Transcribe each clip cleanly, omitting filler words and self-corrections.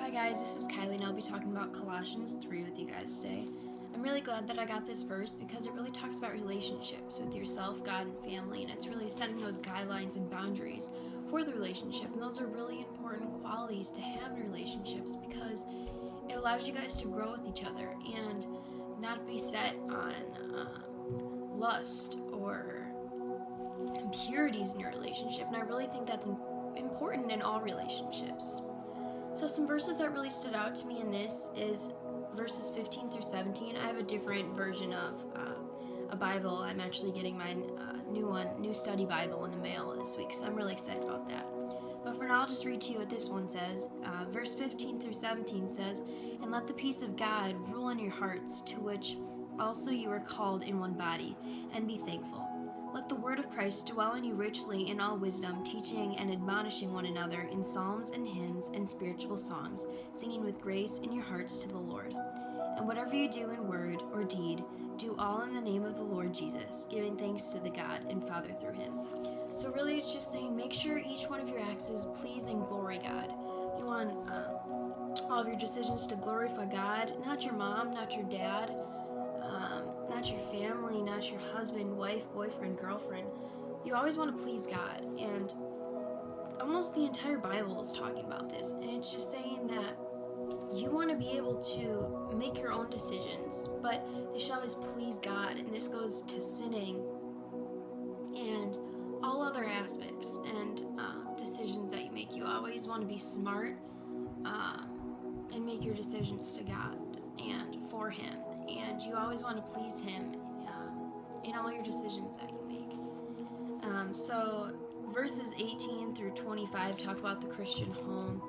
Hi guys, this is Kylie and I'll be talking about Colossians 3 with you guys today. I'm really glad that I got this verse because it really talks about relationships with yourself, God, and family, and it's really setting those guidelines and boundaries for the relationship, and those are really important qualities to have in relationships because it allows you guys to grow with each other and not be set on lust or impurities in your relationship, and I really think that's important in all relationships. So some verses that really stood out to me in this is verses 15 through 17. I have a different version of a Bible. I'm actually getting my new study Bible in the mail this week, so I'm really excited about that. But for now, I'll just read to you what this one says. Verse 15 through 17 says, "And let the peace of God rule in your hearts, to which also you are called in one body, and be thankful. Let the word of Christ dwell in you richly in all wisdom, teaching and admonishing one another in psalms and hymns and spiritual songs, singing with grace in your hearts to the Lord. And whatever you do in word or deed, do all in the name of the Lord Jesus, giving thanks to the God and Father through him." So really it's just saying make sure each one of your acts is please and glory God. You want all of your decisions to glorify God, not your mom, not your dad, not your family, not your husband, wife, boyfriend, girlfriend. You always want to please God, and almost the entire Bible is talking about this, and it's just saying that you want to be able to make your own decisions, but they should always please God, and this goes to sinning and all other aspects and decisions that you make. You always want to be smart and make your decisions to God and for him, and you always want to please him in all your decisions that you make. So verses 18 through 25 talk about the Christian home,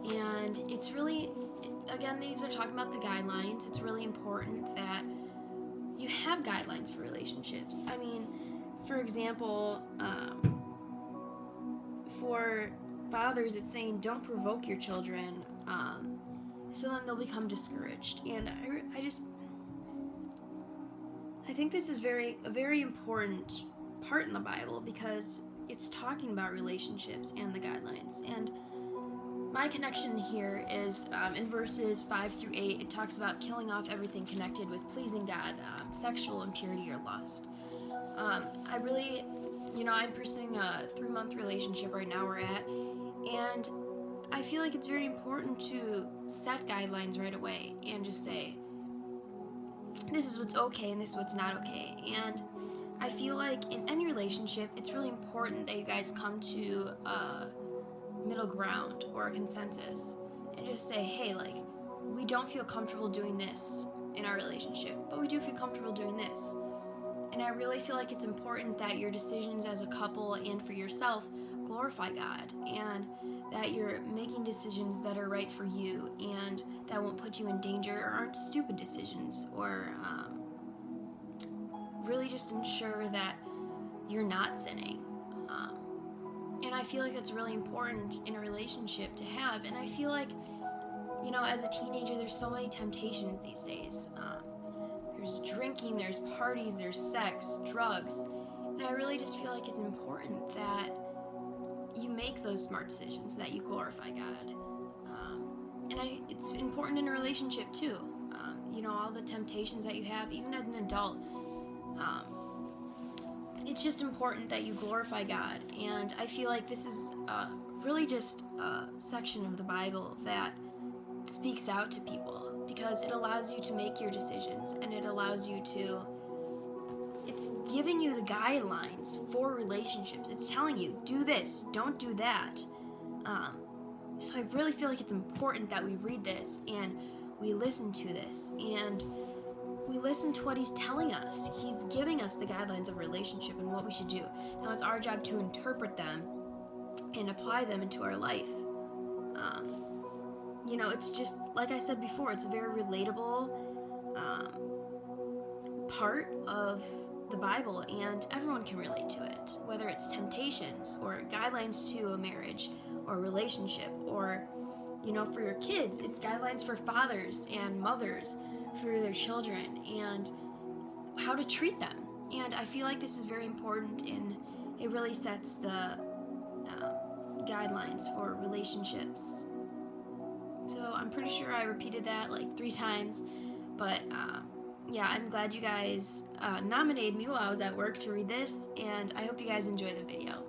and it's really, again, these are talking about the guidelines. It's really important that you have guidelines for relationships. I mean, for example, for fathers, it's saying don't provoke your children, so then they'll become discouraged. And I think this is a very important part in the Bible because it's talking about relationships and the guidelines. And my connection here is in verses 5 through 8, it talks about killing off everything connected with pleasing God, sexual impurity or lust. I'm pursuing a 3-month relationship right now we're at, and I feel like it's very important to set guidelines right away and just say, this is what's okay and this is what's not okay. And I feel like in any relationship, it's really important that you guys come to a middle ground or a consensus and just say, hey, like, we don't feel comfortable doing this in our relationship, but we do feel comfortable doing this. And I really feel like it's important that your decisions as a couple and for yourself glorify God, and that you're making decisions that are right for you and that won't put you in danger or aren't stupid decisions, or really just ensure that you're not sinning. And I feel like that's really important in a relationship to have. And I feel like, as a teenager, there's so many temptations these days. There's drinking, there's parties, there's sex, drugs. And I really just feel like it's important that you make those smart decisions, that you glorify God. It's important in a relationship too. All the temptations that you have, even as an adult, it's just important that you glorify God. And I feel like this is really just a section of the Bible that speaks out to people because it allows you to make your decisions, and it allows you to, it's giving you the guidelines for relationships. It's telling you, do this, don't do that. So I really feel like it's important that we read this and we listen to this and we listen to what he's telling us. He's giving us the guidelines of relationship and what we should do. Now it's our job to interpret them and apply them into our life. It's just, like I said before, it's a very relatable part of the Bible, and everyone can relate to it, whether it's temptations or guidelines to a marriage or relationship, or, for your kids, it's guidelines for fathers and mothers for their children and how to treat them. And I feel like this is very important, and it really sets the guidelines for relationships. So video. I'm pretty sure I repeated that like 3 times, but yeah, I'm glad you guys nominated me while I was at work to read this, and I hope you guys enjoy the video.